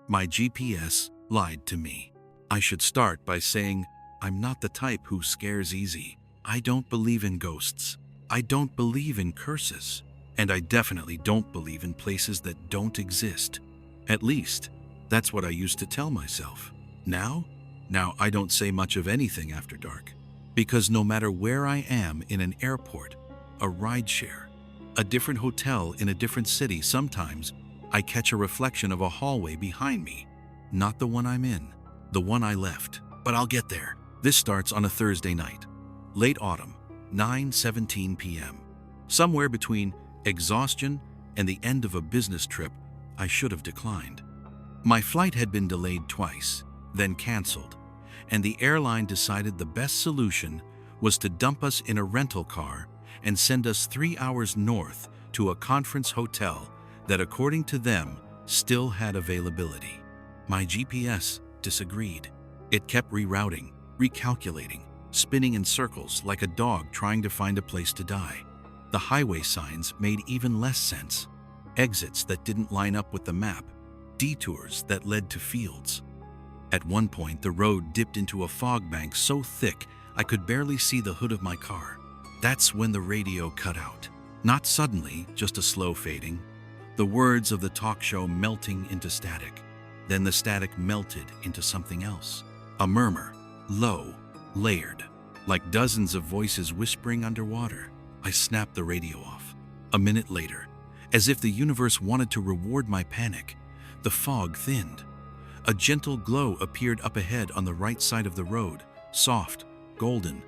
My GPS lied to me. I should start by saying I'm not the type who scares easy. I don't believe in ghosts. I don't believe in curses. And I definitely don't believe in places that don't exist. At least, that's what I used to tell myself. Now I don't say much of anything after dark. Because no matter where I am in an airport, a rideshare, a different hotel in a different city, sometimes I catch a reflection of a hallway behind me. Not the one I'm in, the one I left. But I'll get there. This starts on a Thursday night. Late autumn, 9:17 p.m. Somewhere between exhaustion and the end of a business trip I should have declined. My flight had been delayed twice, then canceled, and the airline decided the best solution was to dump us in a rental car and send us 3 hours north to a conference hotel that, according to them, still had availability. My GPS disagreed. It kept rerouting, recalculating, spinning in circles like a dog trying to find a place to die. The highway signs made even less sense. Exits that didn't line up with the map, detours that led to fields. At one point, the road dipped into a fog bank so thick I could barely see the hood of my car. That's when the radio cut out. Not suddenly, just a slow fading. The words of the talk show melting into static. Then the static melted into something else. A murmur, low, layered, like dozens of voices whispering underwater. I snapped the radio off. A minute later, as if the universe wanted to reward my panic, the fog thinned. A gentle glow appeared up ahead on the right side of the road, soft, golden,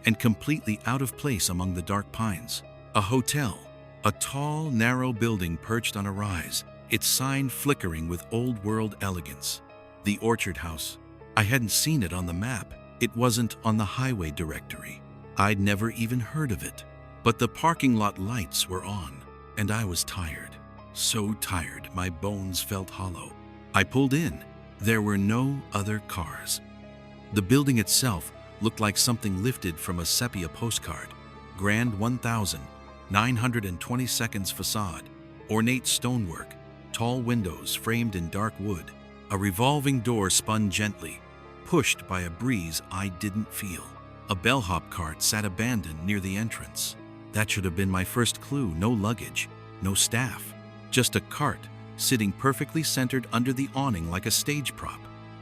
and completely out of place among the dark pines. A hotel, a tall, narrow building perched on a rise, its sign flickering with old-world elegance. The Orchard House. I hadn't seen it on the map. It wasn't on the highway directory. I'd never even heard of it. But the parking lot lights were on, and I was tired. So tired, my bones felt hollow. I pulled in. There were no other cars. The building itself looked like something lifted from a sepia postcard. Grand 1,920 facade, ornate stonework, tall windows framed in dark wood. A revolving door spun gently, pushed by a breeze I didn't feel. A bellhop cart sat abandoned near the entrance. That should have been my first clue. No luggage, no staff, just a cart sitting perfectly centered under the awning like a stage prop.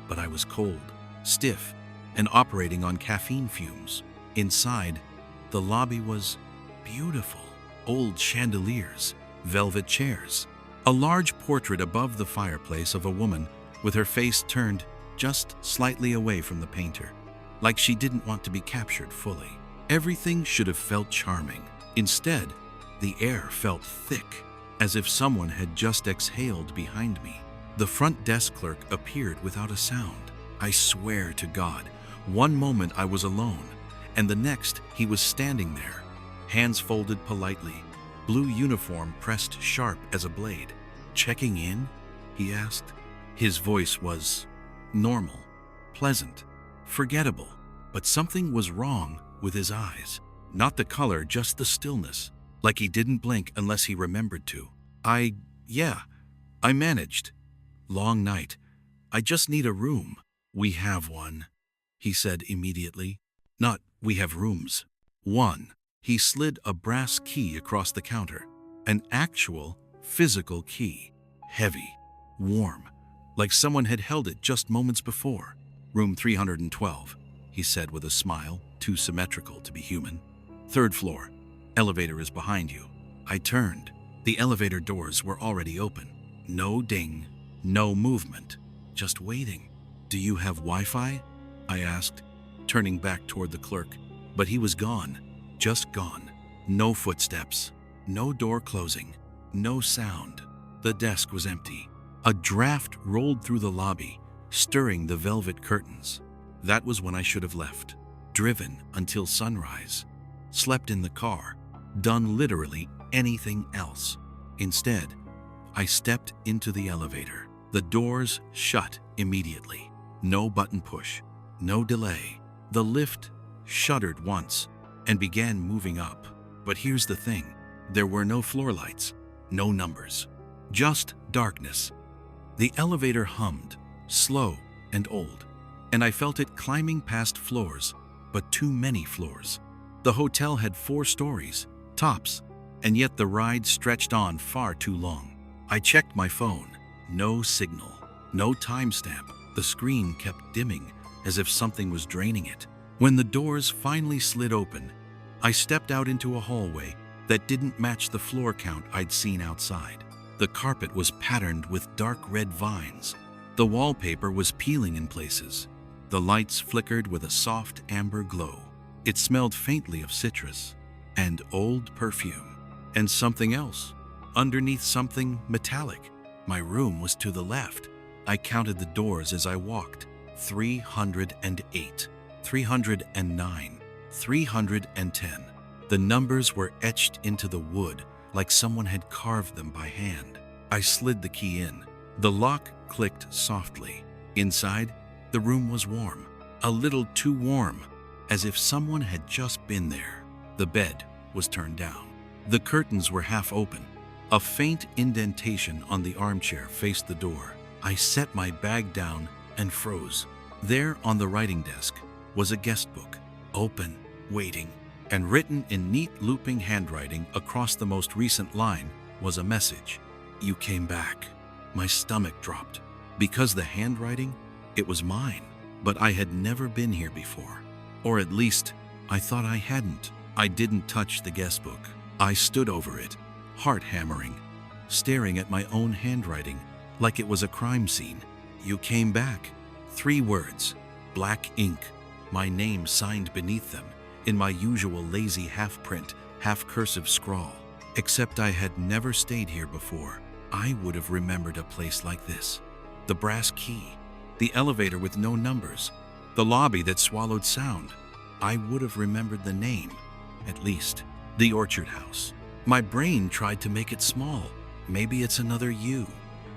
But I was cold, stiff, and operating on caffeine fumes. Inside, the lobby was beautiful. Old chandeliers, velvet chairs, a large portrait above the fireplace of a woman with her face turned just slightly away from the painter, like she didn't want to be captured fully. Everything should have felt charming. Instead, the air felt thick, as if someone had just exhaled behind me. The front desk clerk appeared without a sound. I swear to God, one moment I was alone, and the next he was standing there, hands folded politely, blue uniform pressed sharp as a blade. "Checking in?" he asked. His voice was normal, pleasant, forgettable, but something was wrong with his eyes. Not the color, just the stillness, like he didn't blink unless he remembered to. I managed. Long night. I just need a room." "We have one," he said immediately. "Not, we have rooms. One." He slid a brass key across the counter. An actual, physical key. Heavy, warm, like someone had held it just moments before. "Room 312, he said with a smile, too symmetrical to be human. "Third floor. Elevator is behind you." I turned. The elevator doors were already open. No ding, no movement, just waiting. "Do you have Wi-Fi?" I asked, turning back toward the clerk. But he was gone, just gone. No footsteps, no door closing, no sound. The desk was empty. A draft rolled through the lobby, stirring the velvet curtains. That was when I should have left. Driven until sunrise. Slept in the car. Done literally anything else. Instead, I stepped into the elevator. The doors shut immediately. No button push, no delay. The lift shuddered once and began moving up. But here's the thing. There were no floor lights, no numbers. Just darkness. The elevator hummed, slow and old, and I felt it climbing past floors, but too many floors. The hotel had 4 stories, tops, and yet the ride stretched on far too long. I checked my phone. No signal, no timestamp. The screen kept dimming as if something was draining it. When the doors finally slid open, I stepped out into a hallway that didn't match the floor count I'd seen outside. The carpet was patterned with dark red vines. The wallpaper was peeling in places. The lights flickered with a soft amber glow. It smelled faintly of citrus and old perfume. And something else, underneath something metallic. My room was to the left. I counted the doors as I walked. 308, 309, 310. The numbers were etched into the wood like someone had carved them by hand. I slid the key in. The lock clicked softly. Inside, the room was warm, a little too warm, as if someone had just been there. The bed was turned down. The curtains were half open. A faint indentation on the armchair faced the door. I set my bag down and froze. There on the writing desk was a guest book, open, waiting, and written in neat looping handwriting across the most recent line was a message. "You came back." My stomach dropped. Because the handwriting, it was mine, but I had never been here before. Or at least, I thought I hadn't. I didn't touch the guest book. I stood over it, heart hammering, staring at my own handwriting like it was a crime scene. "You came back." 3 words, black ink, my name signed beneath them in my usual lazy half-print, half-cursive scrawl. Except I had never stayed here before. I would have remembered a place like this. The brass key, the elevator with no numbers, the lobby that swallowed sound. I would have remembered the name, at least. The Orchard House. My brain tried to make it small. Maybe it's another you.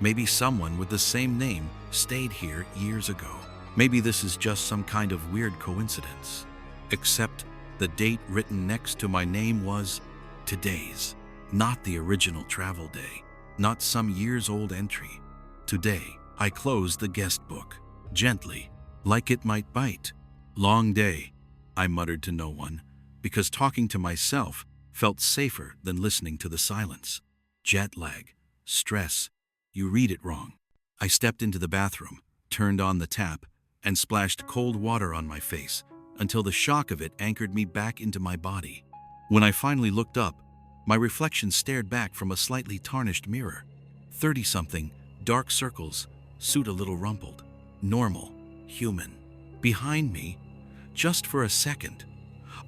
Maybe someone with the same name stayed here years ago. Maybe this is just some kind of weird coincidence. Except the date written next to my name was today's. Not the original travel day. Not some years-old entry. Today, I closed the guest book, gently, like it might bite. "Long day," I muttered to no one, because talking to myself felt safer than listening to the silence. Jet lag, stress, you read it wrong. I stepped into the bathroom, turned on the tap, and splashed cold water on my face until the shock of it anchored me back into my body. When I finally looked up, my reflection stared back from a slightly tarnished mirror. 30-something, dark circles, suit a little rumpled. Normal, human. Behind me, just for a second,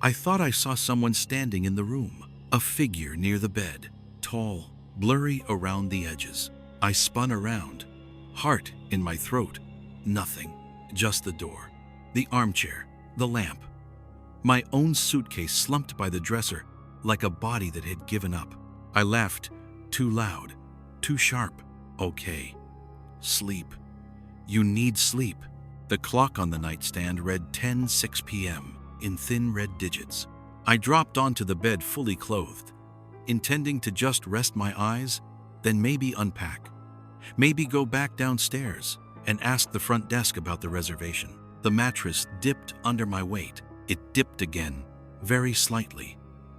I thought I saw someone standing in the room. A figure near the bed, tall, blurry around the edges. I spun around, heart in my throat. Nothing, just the door, the armchair, the lamp. My own suitcase slumped by the dresser like a body that had given up. I laughed, too loud, too sharp. "Okay, sleep. You need sleep." The clock on the nightstand read 10:06 p.m. in thin red digits. I dropped onto the bed fully clothed, intending to just rest my eyes, then maybe unpack. Maybe go back downstairs and ask the front desk about the reservation. The mattress dipped under my weight. It dipped again, very slightly,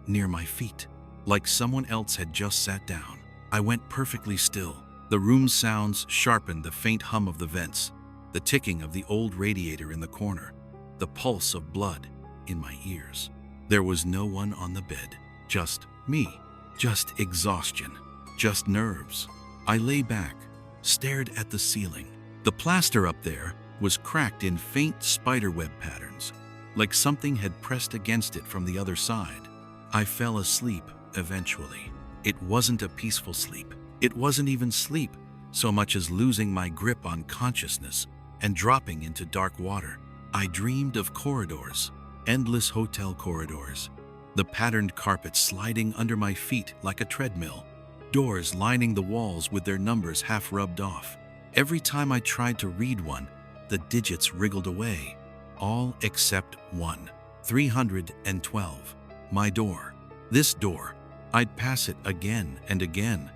near my feet, like someone else had just sat down. I went perfectly still. The room's sounds sharpened the faint hum of the vents, the ticking of the old radiator in the corner, the pulse of blood in my ears. There was no one on the bed, just me, just exhaustion, just nerves. I lay back, stared at the ceiling. The plaster up there was cracked in faint spiderweb patterns, like something had pressed against it from the other side. I fell asleep eventually. It wasn't a peaceful sleep. It wasn't even sleep, so much as losing my grip on consciousness and dropping into dark water. I dreamed of corridors, endless hotel corridors, the patterned carpet sliding under my feet like a treadmill, doors lining the walls with their numbers half rubbed off. Every time I tried to read one, the digits wriggled away, all except one. 312. My door. This door. I'd pass it again and again,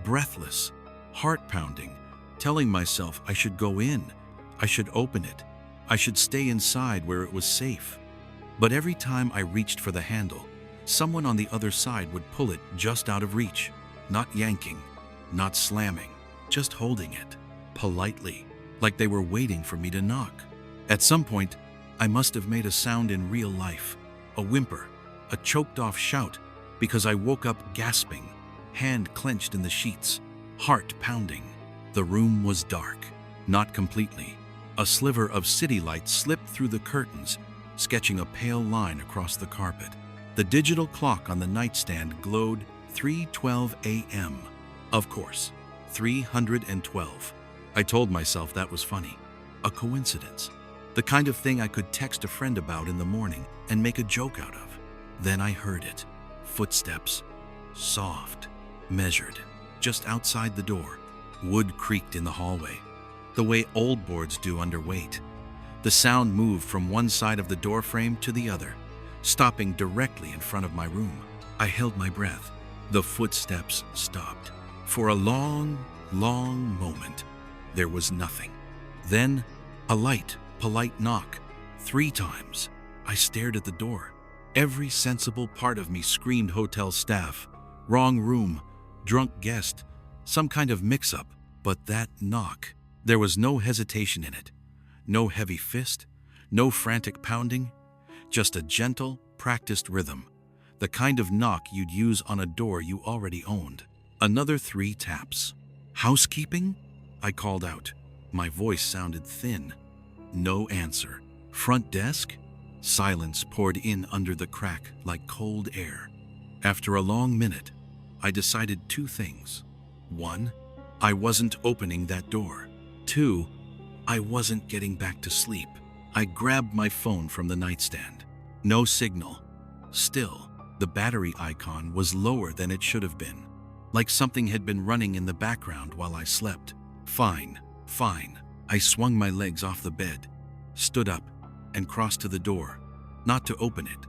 breathless, heart pounding, telling myself I should go in, I should open it, I should stay inside where it was safe. But every time I reached for the handle, someone on the other side would pull it just out of reach, not yanking, not slamming, just holding it, politely, like they were waiting for me to knock. At some point, I must have made a sound in real life, a whimper, a choked-off shout, because I woke up gasping, hand clenched in the sheets, heart pounding. The room was dark, not completely. A sliver of city light slipped through the curtains, sketching a pale line across the carpet. The digital clock on the nightstand glowed 3:12 a.m. Of course, 312. I told myself that was funny, a coincidence, the kind of thing I could text a friend about in the morning and make a joke out of. Then I heard it. Footsteps. Soft. Measured. Just outside the door. Wood creaked in the hallway, the way old boards do under weight. The sound moved from one side of the door frame to the other, stopping directly in front of my room. I held my breath. The footsteps stopped. For a long, long moment, there was nothing. Then, a light, polite knock. 3 times. I stared at the door. Every sensible part of me screamed hotel staff, wrong room, drunk guest, some kind of mix-up. But that knock, there was no hesitation in it. No heavy fist, no frantic pounding, just a gentle, practiced rhythm. The kind of knock you'd use on a door you already owned. Another 3 taps. "Housekeeping?" I called out. My voice sounded thin. No answer. "Front desk?" Silence poured in under the crack like cold air. After a long minute, I decided 2 things. 1, I wasn't opening that door. 2, I wasn't getting back to sleep. I grabbed my phone from the nightstand. No signal. Still, the battery icon was lower than it should have been, like something had been running in the background while I slept. Fine. I swung my legs off the bed, stood up, and crossed to the door, not to open it,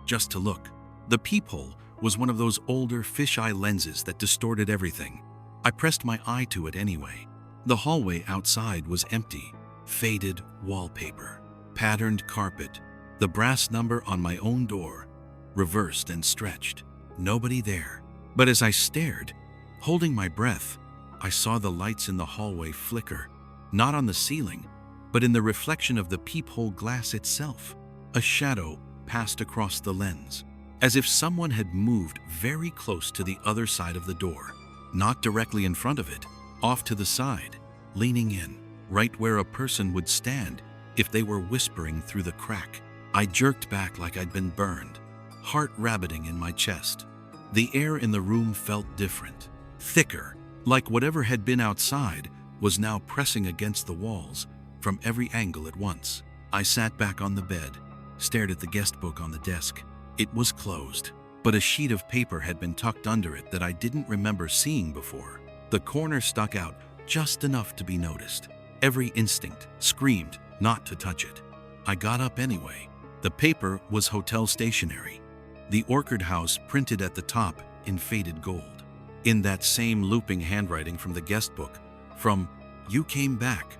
just to look. The peephole was one of those older fisheye lenses that distorted everything. I pressed my eye to it anyway. The hallway outside was empty. Faded wallpaper, patterned carpet, the brass number on my own door, reversed and stretched. Nobody there. But as I stared, holding my breath, I saw the lights in the hallway flicker, not on the ceiling, but in the reflection of the peephole glass itself. A shadow passed across the lens, as if someone had moved very close to the other side of the door. Not directly in front of it, off to the side, leaning in, right where a person would stand if they were whispering through the crack. I jerked back like I'd been burned, heart rabbiting in my chest. The air in the room felt different, thicker, like whatever had been outside was now pressing against the walls from every angle at once. I sat back on the bed, stared at the guest book on the desk. It was closed, but a sheet of paper had been tucked under it that I didn't remember seeing before. The corner stuck out just enough to be noticed. Every instinct screamed not to touch it. I got up anyway. The paper was hotel stationery. The Orchard House printed at the top in faded gold. In that same looping handwriting from the guest book, from "You came back,"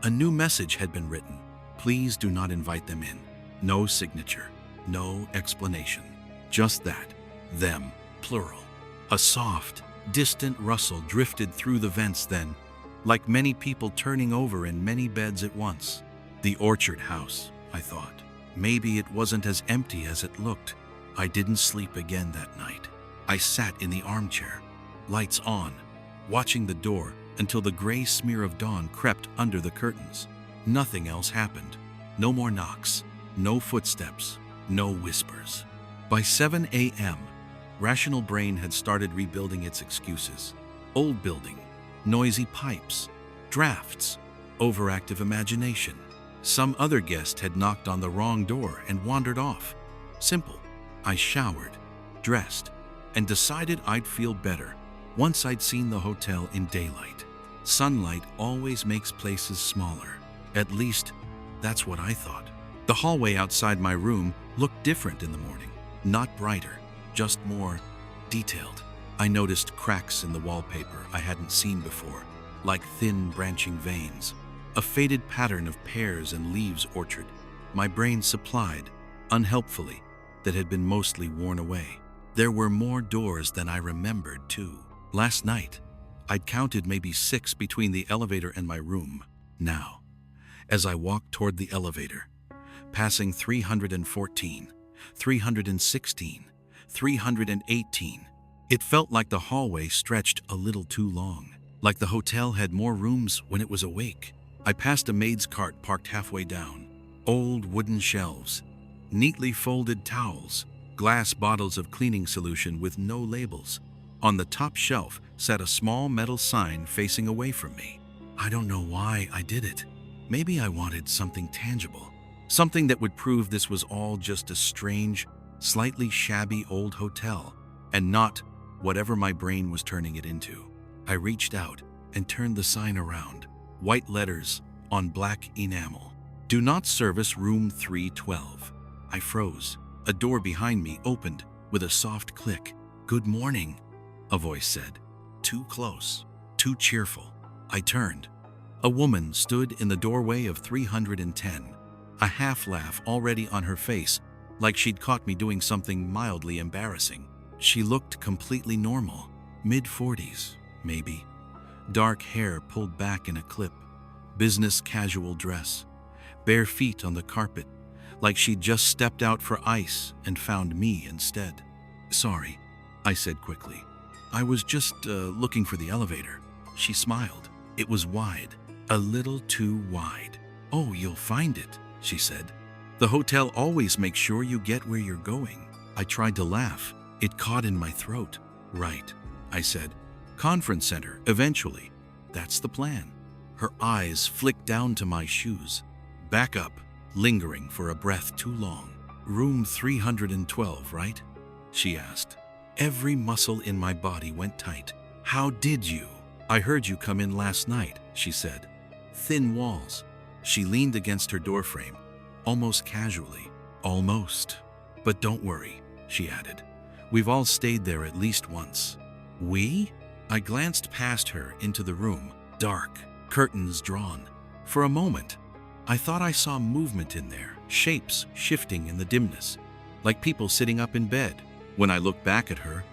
a new message had been written. Please do not invite them in. No signature, no explanation. Just that. Them, plural. A soft, distant rustle drifted through the vents then, like many people turning over in many beds at once. The Orchard House, I thought. Maybe it wasn't as empty as it looked. I didn't sleep again that night. I sat in the armchair, lights on, watching the door until the gray smear of dawn crept under the curtains. Nothing else happened. No more knocks, no footsteps, no whispers. By 7 a.m., Rational Brain had started rebuilding its excuses. Old building, noisy pipes, drafts, overactive imagination. Some other guest had knocked on the wrong door and wandered off. Simple. I showered, dressed, and decided I'd feel better once I'd seen the hotel in daylight. Sunlight always makes places smaller. At least, that's what I thought. The hallway outside my room looked different in the morning. Not brighter, just more detailed. I noticed cracks in the wallpaper I hadn't seen before. like thin branching veins, a faded pattern of pears and leaves orchard. My brain supplied, unhelpfully, that had been mostly worn away. There were more doors than I remembered, too. Last night, I'd counted maybe 6 between the elevator and my room. Now, as I walked toward the elevator, passing 314, 316, 318, it felt like the hallway stretched a little too long, like the hotel had more rooms when it was awake. I passed a maid's cart parked halfway down. Old wooden shelves, neatly folded towels, glass bottles of cleaning solution with no labels. On the top shelf sat a small metal sign facing away from me. I don't know why I did it. Maybe I wanted something tangible, something that would prove this was all just a strange, slightly shabby old hotel, and not whatever my brain was turning it into. I reached out and turned the sign around. White letters on black enamel. Do not service room 312. I froze. A door behind me opened with a soft click. Good morning, a voice said. Too close, too cheerful. I turned. A woman stood in the doorway of 310, a half laugh already on her face, like she'd caught me doing something mildly embarrassing. She looked completely normal, mid-40s, maybe. Dark hair pulled back in a clip, business casual dress, bare feet on the carpet, like she'd just stepped out for ice and found me instead. Sorry, I said quickly. I was just looking for the elevator. She smiled. It was wide, a little too wide. Oh, you'll find it, she said. The hotel always makes sure you get where you're going. I tried to laugh. It caught in my throat. Right, I said. Conference center, eventually. That's the plan. Her eyes flicked down to my shoes. Back up, lingering for a breath too long. Room 312, right? She asked. Every muscle in my body went tight. How did you? I heard you come in last night, she said. Thin walls. She leaned against her doorframe, almost casually. Almost. But don't worry, she added. We've all stayed there at least once. We? I glanced past her into the room, dark, curtains drawn. For a moment, I thought I saw movement in there, shapes shifting in the dimness, like people sitting up in bed. When I looked back at her,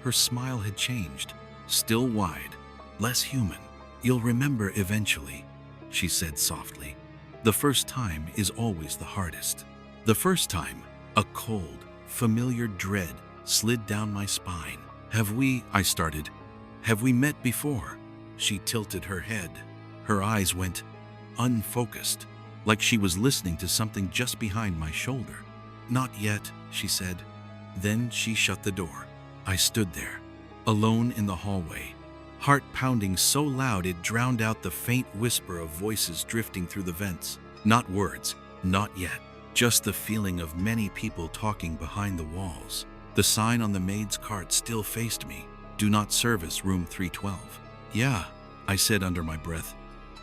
her smile had changed, still wide, less human. You'll remember eventually, she said softly. The first time is always the hardest. The first time, a cold, familiar dread slid down my spine. I started. Have we met before? She tilted her head. Her eyes went unfocused, like she was listening to something just behind my shoulder. Not yet, she said. Then she shut the door. I stood there, alone in the hallway, heart pounding so loud it drowned out the faint whisper of voices drifting through the vents. Not words, not yet, just the feeling of many people talking behind the walls. The sign on the maid's cart still faced me. Do not service room 312. Yeah, I said under my breath.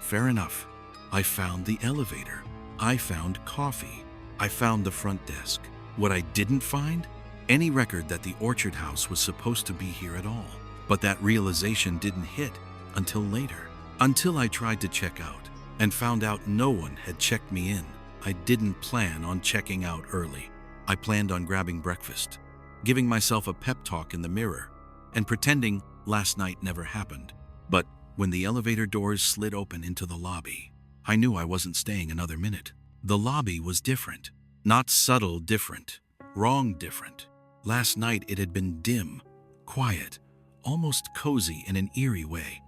Fair enough. I found the elevator. I found coffee. I found the front desk. What I didn't find? Any record that the Orchard House was supposed to be here at all. But that realization didn't hit until later. Until I tried to check out and found out no one had checked me in. I didn't plan on checking out early. I planned on grabbing breakfast, giving myself a pep talk in the mirror, and pretending last night never happened. But when the elevator doors slid open into the lobby, I knew I wasn't staying another minute. The lobby was different. Not subtle different, wrong different. Last night it had been dim, quiet, almost cozy in an eerie way.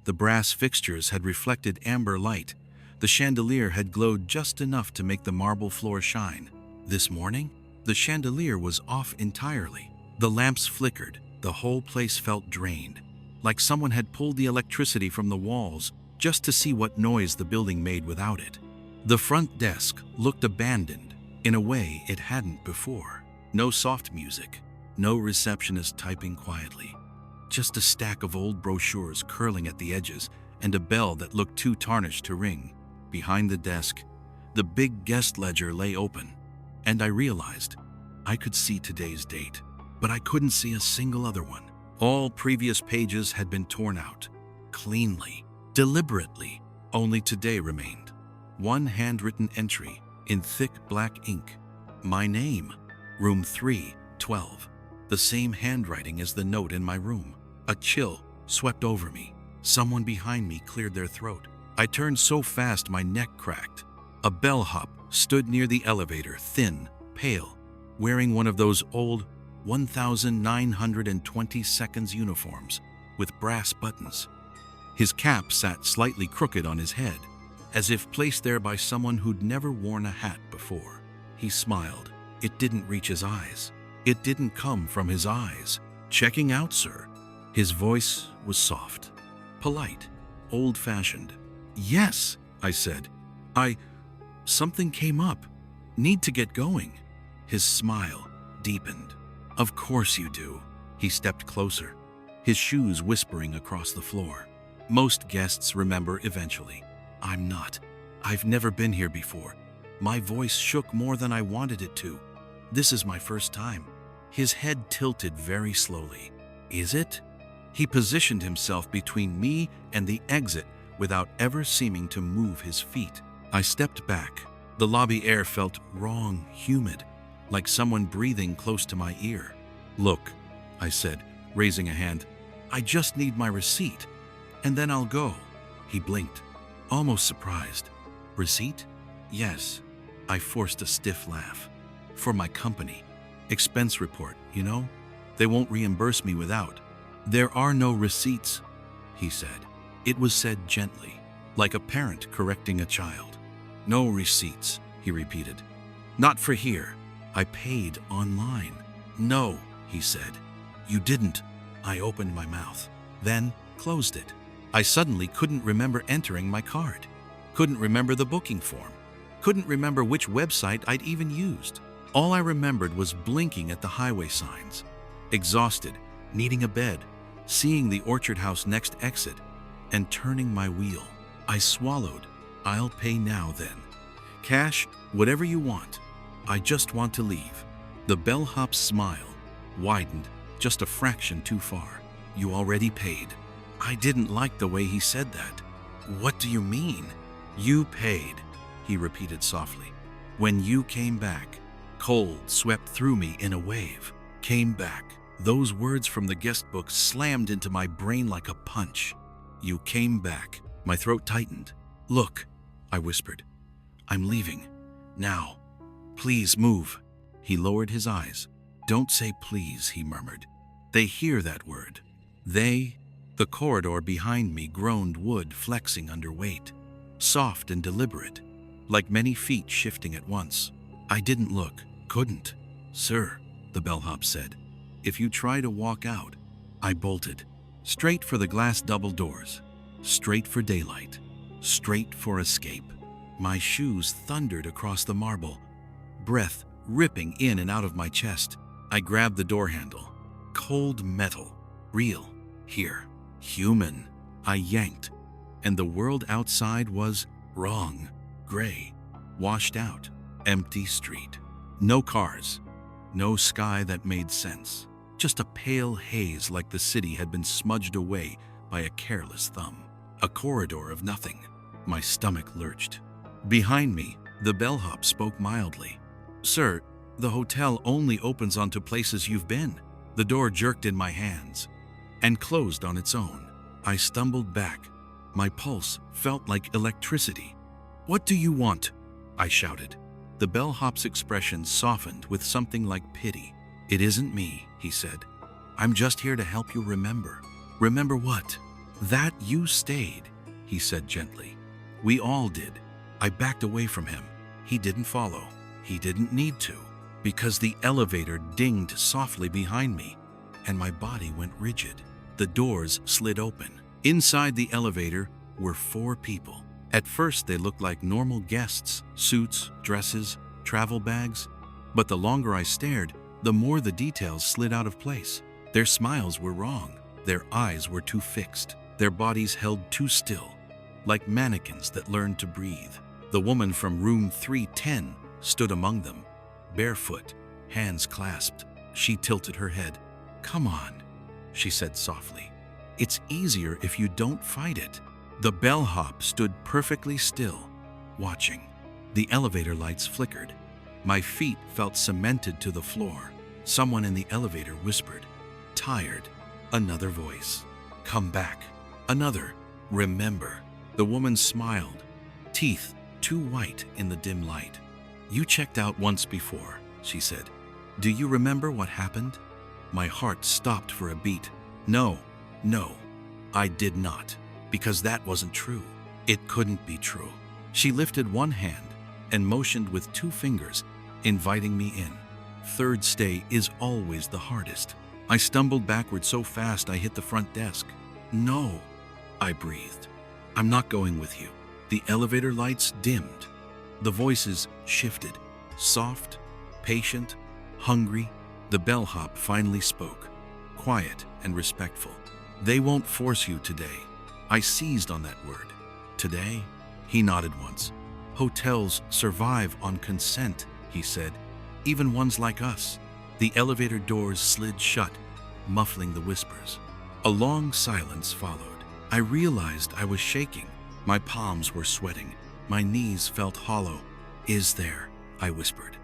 The brass fixtures had reflected amber light. The chandelier had glowed just enough to make the marble floor shine. This morning, the chandelier was off entirely. The lamps flickered. The whole place felt drained, like someone had pulled the electricity from the walls just to see what noise the building made without it. The front desk looked abandoned in a way it hadn't before. No soft music, no receptionist typing quietly. Just a stack of old brochures curling at the edges and a bell that looked too tarnished to ring. Behind the desk, the big guest ledger lay open, and I realized I could see today's date, but I couldn't see a single other one. All previous pages had been torn out, cleanly, Deliberately. Only today remained. One handwritten entry in thick black ink. My name, room 312. The same handwriting as the note in my room. A chill swept over me. Someone behind me cleared their throat. I turned so fast my neck cracked. A bellhop stood near the elevator, thin, pale, wearing one of those old 1920 seconds uniforms with brass buttons. His cap sat slightly crooked on his head, as if placed there by someone who'd never worn a hat before. He smiled. It didn't reach his eyes. It didn't come from his eyes. "Checking out, sir." His voice was soft, polite, old-fashioned. "Yes," I said. Something came up. Need to get going." His smile deepened. "Of course you do." He stepped closer, his shoes whispering across the floor. "Most guests remember eventually. I'm not. I've never been here before." My voice shook more than I wanted it to. "This is my first time." His head tilted very slowly. "Is it?" He positioned himself between me and the exit without ever seeming to move his feet. I stepped back. The lobby air felt wrong, humid, like someone breathing close to my ear. "Look," I said, raising a hand. "I just need my receipt, and then I'll go." He blinked, almost surprised. "Receipt?" "Yes." I forced a stiff laugh. "For my company. Expense report, you know? They won't reimburse me without." "There are no receipts," he said. It was said gently, like a parent correcting a child. "No receipts," he repeated. "Not for here. I paid online." "No," he said. "You didn't." I opened my mouth, then closed it. I suddenly couldn't remember entering my card. Couldn't remember the booking form. Couldn't remember which website I'd even used. All I remembered was blinking at the highway signs. Exhausted, needing a bed, seeing the Orchard House next exit, and turning my wheel. I swallowed. "I'll pay now then. Cash, whatever you want. I just want to leave." The bellhop's smile widened just a fraction too far. "You already paid." I didn't like the way he said that. "What do you mean?" "You paid," he repeated softly. "When you came back." Cold swept through me in a wave. Came back. Those words from the guest book slammed into my brain like a punch. "You came back." My throat tightened. "Look," I whispered. "I'm leaving. Now. Please move." He lowered his eyes. "Don't say please," he murmured. "They hear that word. They..." The corridor behind me groaned, wood flexing under weight. Soft and deliberate, like many feet shifting at once. I didn't look. Couldn't. "Sir," the bellhop said, "if you try to walk out..." I bolted. Straight for the glass double doors. Straight for daylight. Straight for escape. My shoes thundered across the marble, breath ripping in and out of my chest. I grabbed the door handle. Cold metal. Real. Here. Human. I yanked, and the world outside was wrong. Gray. Washed out. Empty street. No cars. No sky that made sense. Just a pale haze like the city had been smudged away by a careless thumb. A corridor of nothing. My stomach lurched. Behind me, the bellhop spoke mildly. "Sir, the hotel only opens onto places you've been." The door jerked in my hands and closed on its own. I stumbled back. My pulse felt like electricity. "What do you want?" I shouted. The bellhop's expression softened with something like pity. "It isn't me," he said. "I'm just here to help you remember." "Remember what?" "That you stayed," he said gently. "We all did." I backed away from him. He didn't follow. He didn't need to, because the elevator dinged softly behind me, and my body went rigid. The doors slid open. Inside the elevator were 4 people. At first, they looked like normal guests, suits, dresses, travel bags. But the longer I stared, the more the details slid out of place. Their smiles were wrong. Their eyes were too fixed. Their bodies held too still, like mannequins that learned to breathe. The woman from room 310 stood among them, barefoot, hands clasped. She tilted her head. "Come on," she said softly. "It's easier if you don't fight it." The bellhop stood perfectly still, watching. The elevator lights flickered. My feet felt cemented to the floor. Someone in the elevator whispered, "Tired." Another voice, "Come back." Another, "Remember." The woman smiled, teeth too white in the dim light. "You checked out once before," she said. "Do you remember what happened?" My heart stopped for a beat. No, I did not, because that wasn't true. It couldn't be true. She lifted one hand and motioned with two fingers, inviting me in. Third stay is always the hardest. I stumbled backward so fast I hit the front desk. "No," I breathed. "I'm not going with you." The elevator lights dimmed. The voices shifted. Soft, patient, hungry. The bellhop finally spoke, quiet and respectful. "They won't force you today." I seized on that word. "Today?" He nodded once. "Hotels survive on consent," he said. "Even ones like us." The elevator doors slid shut, muffling the whispers. A long silence followed. I realized I was shaking. My palms were sweating. My knees felt hollow. "Is there," I whispered,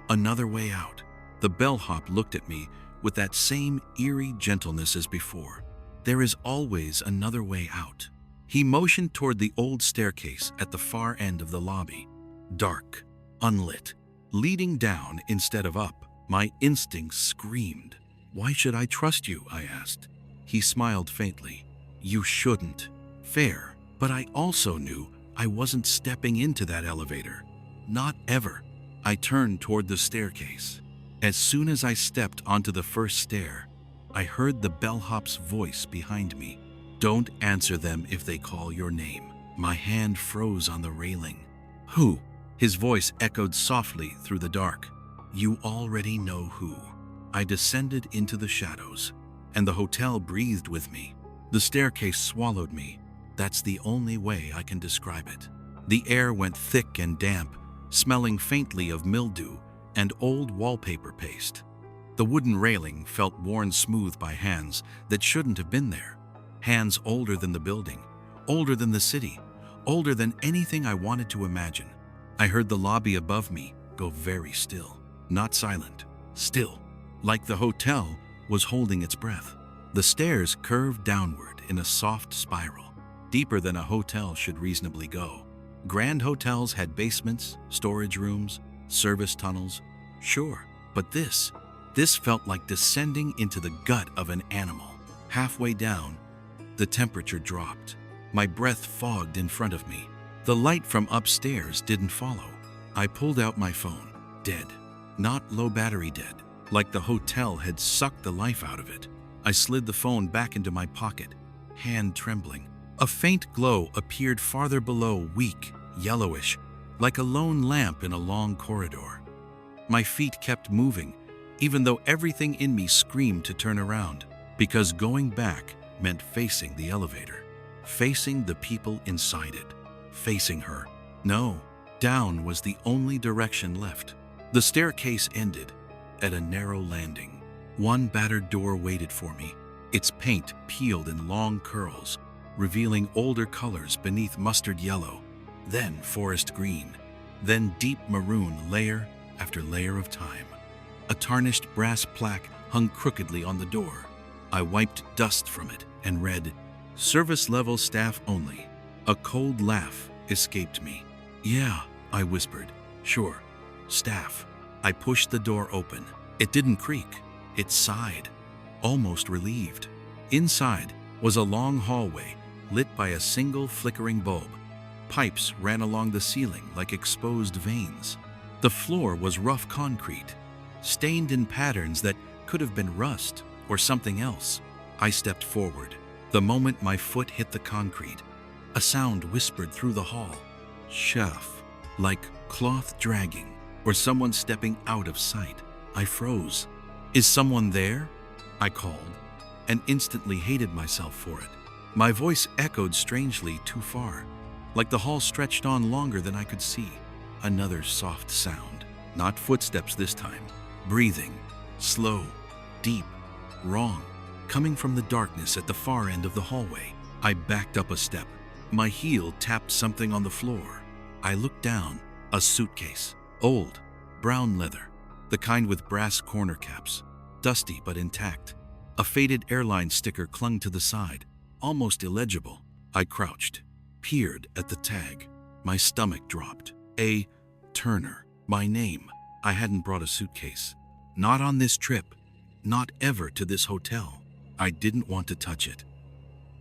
"another way out?" The bellhop looked at me with that same eerie gentleness as before. "There is always another way out." He motioned toward the old staircase at the far end of the lobby. Dark, unlit, leading down instead of up. My instincts screamed. "Why should I trust you?" I asked. He smiled faintly. "You shouldn't." Fair, but I also knew I wasn't stepping into that elevator. Not ever. I turned toward the staircase. As soon as I stepped onto the first stair, I heard the bellhop's voice behind me. "Don't answer them if they call your name." My hand froze on the railing. "Who?" His voice echoed softly through the dark. "You already know who." I descended into the shadows, and the hotel breathed with me. The staircase swallowed me. That's the only way I can describe it. The air went thick and damp, smelling faintly of mildew and old wallpaper paste. The wooden railing felt worn smooth by hands that shouldn't have been there. Hands older than the building, older than the city, older than anything I wanted to imagine. I heard the lobby above me go very still. Not silent, still, like the hotel was holding its breath. The stairs curved downward in a soft spiral, deeper than a hotel should reasonably go. Grand hotels had basements, storage rooms, service tunnels, sure, but this felt like descending into the gut of an animal. Halfway down, the temperature dropped. My breath fogged in front of me. The light from upstairs didn't follow. I pulled out my phone. Dead. Not low battery dead, like the hotel had sucked the life out of it. I slid the phone back into my pocket, hand trembling. A faint glow appeared farther below, weak, yellowish, like a lone lamp in a long corridor. My feet kept moving, even though everything in me screamed to turn around, because going back meant facing the elevator, facing the people inside it, facing her. No, down was the only direction left. The staircase ended at a narrow landing. One battered door waited for me, its paint peeled in long curls, revealing older colors beneath mustard yellow, then forest green, then deep maroon, layer after layer of time. A tarnished brass plaque hung crookedly on the door. I wiped dust from it and read, "Service level staff only." A cold laugh escaped me. "Yeah," I whispered. "Sure, staff." I pushed the door open. It didn't creak. It sighed, almost relieved. Inside was a long hallway lit by a single flickering bulb. Pipes ran along the ceiling like exposed veins. The floor was rough concrete, stained in patterns that could have been rust or something else. I stepped forward. The moment my foot hit the concrete, a sound whispered through the hall. "Chef," like cloth dragging or someone stepping out of sight. I froze. "Is someone there?" I called, and instantly hated myself for it. My voice echoed strangely too far, like the hall stretched on longer than I could see. Another soft sound, not footsteps this time. Breathing, slow, deep, wrong, coming from the darkness at the far end of the hallway. I backed up a step, My heel tapped something on the floor. I looked down. A suitcase. Old, brown leather. The kind with brass corner caps. Dusty but intact. A faded airline sticker clung to the side, almost illegible. I crouched, peered at the tag. My stomach dropped. A. Turner. My name. I hadn't brought a suitcase. Not on this trip. Not ever to this hotel. I didn't want to touch it.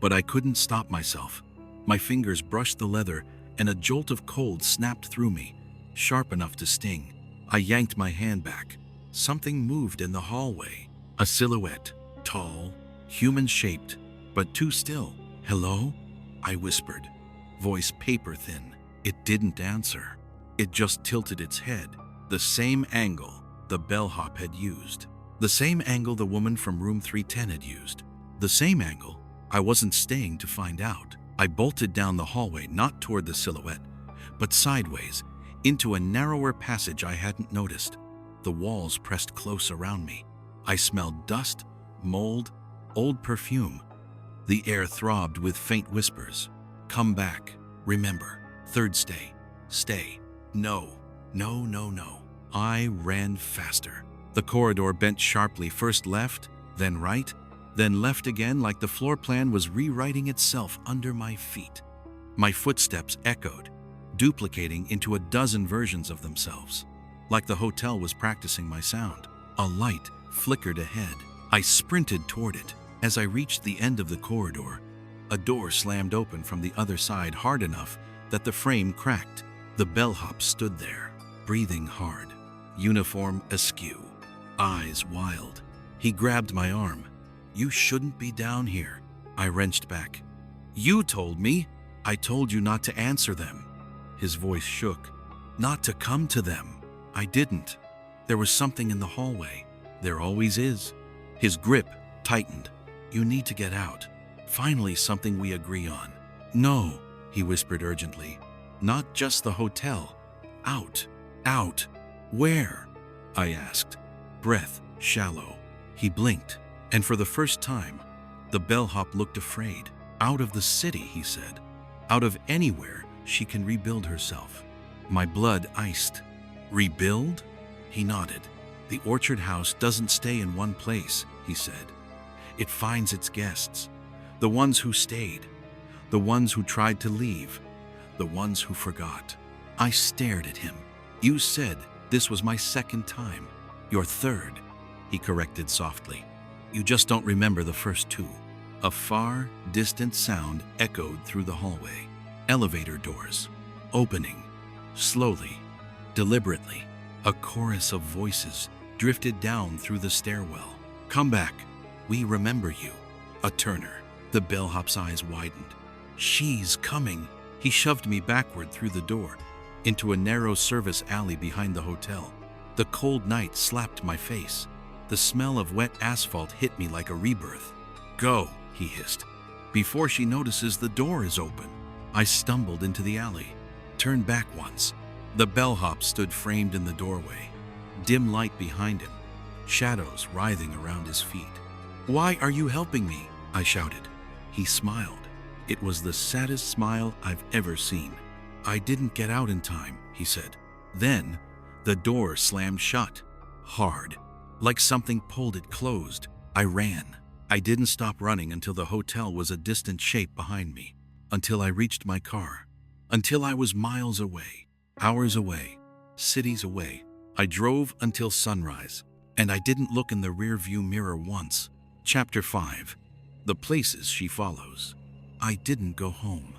But I couldn't stop myself. My fingers brushed the leather, and a jolt of cold snapped through me, sharp enough to sting. I yanked my hand back. Something moved in the hallway. A silhouette. Tall, human-shaped, but too still. "Hello?" I whispered, voice paper-thin. It didn't answer. It just tilted its head, the same angle the bellhop had used. The same angle the woman from room 310 had used. The same angle. I wasn't staying to find out. I bolted down the hallway, not toward the silhouette, but sideways, into a narrower passage I hadn't noticed. The walls pressed close around me. I smelled dust, mold, old perfume. The air throbbed with faint whispers. "Come back. Remember. Third stay. Stay. No. No, no, no." I ran faster. The corridor bent sharply, first left, then right, then left again, like the floor plan was rewriting itself under my feet. My footsteps echoed, duplicating into a dozen versions of themselves. Like the hotel was practicing my sound. A light flickered ahead. I sprinted toward it. As I reached the end of the corridor, a door slammed open from the other side hard enough that the frame cracked. The bellhop stood there, breathing hard, uniform askew, eyes wild. He grabbed my arm. "You shouldn't be down here." I wrenched back. "You told me." "I told you not to answer them." His voice shook. "Not to come to them." "I didn't. There was something in the hallway. There always is." His grip tightened. "You need to get out. Finally something we agree on." "No," he whispered urgently. "Not just the hotel. Out. Out." "Where?" I asked, breath shallow. He blinked, and for the first time, the bellhop looked afraid. "Out of the city," he said. "Out of anywhere she can rebuild herself." My blood iced. "Rebuild?" He nodded. "The orchard house doesn't stay in one place," he said. "It finds its guests. The ones who stayed. The ones who tried to leave. The ones who forgot." I stared at him. "You said this was my second time." "Your third," he corrected softly. "You just don't remember the first two." A far, distant sound echoed through the hallway. Elevator doors. Opening. Slowly. Deliberately. A chorus of voices drifted down through the stairwell. "Come back. We remember you." A Turner. The bellhop's eyes widened. "She's coming." He shoved me backward through the door, into a narrow service alley behind the hotel. The cold night slapped my face. The smell of wet asphalt hit me like a rebirth. "Go," he hissed. "Before she notices the door is open." I stumbled into the alley, turned back once. The bellhop stood framed in the doorway, dim light behind him, shadows writhing around his feet. "Why are you helping me?" I shouted. He smiled. It was the saddest smile I've ever seen. "I didn't get out in time," he said. Then, the door slammed shut, hard, like something pulled it closed. I ran. I didn't stop running until the hotel was a distant shape behind me, until I reached my car, until I was miles away, hours away, cities away. I drove until sunrise, and I didn't look in the rearview mirror once. Chapter 5. The Places She Follows. I didn't go home.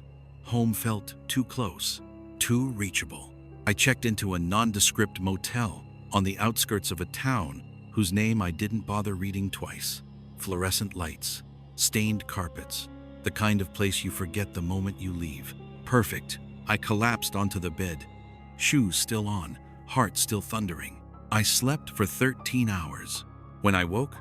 Home felt too close, too reachable. I checked into a nondescript motel on the outskirts of a town whose name I didn't bother reading twice. Fluorescent lights, stained carpets, the kind of place you forget the moment you leave. Perfect. I collapsed onto the bed, shoes still on, heart still thundering. I slept for 13 hours. When I woke,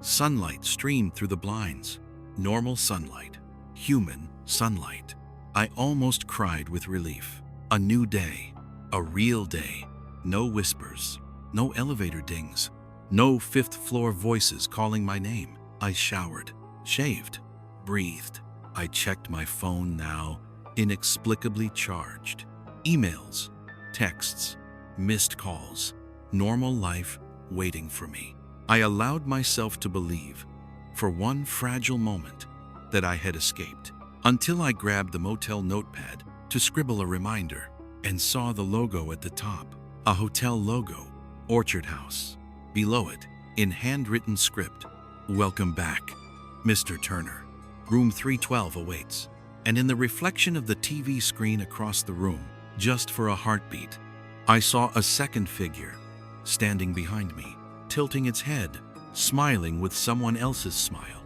sunlight streamed through the blinds. Normal sunlight. Human sunlight. I almost cried with relief. A new day. A real day. No whispers. No elevator dings. No fifth-floor voices calling my name. I showered, shaved, breathed. I checked my phone now inexplicably charged. Emails, texts, missed calls, normal life waiting for me. I allowed myself to believe, for one fragile moment, that I had escaped, until I grabbed the motel notepad to scribble a reminder and saw the logo at the top, a hotel logo, Orchard House. Below it, in handwritten script, "Welcome back, Mr. Turner. Room 312 awaits." And in the reflection of the TV screen across the room, just for a heartbeat, I saw a second figure standing behind me, tilting its head, smiling with someone else's smile.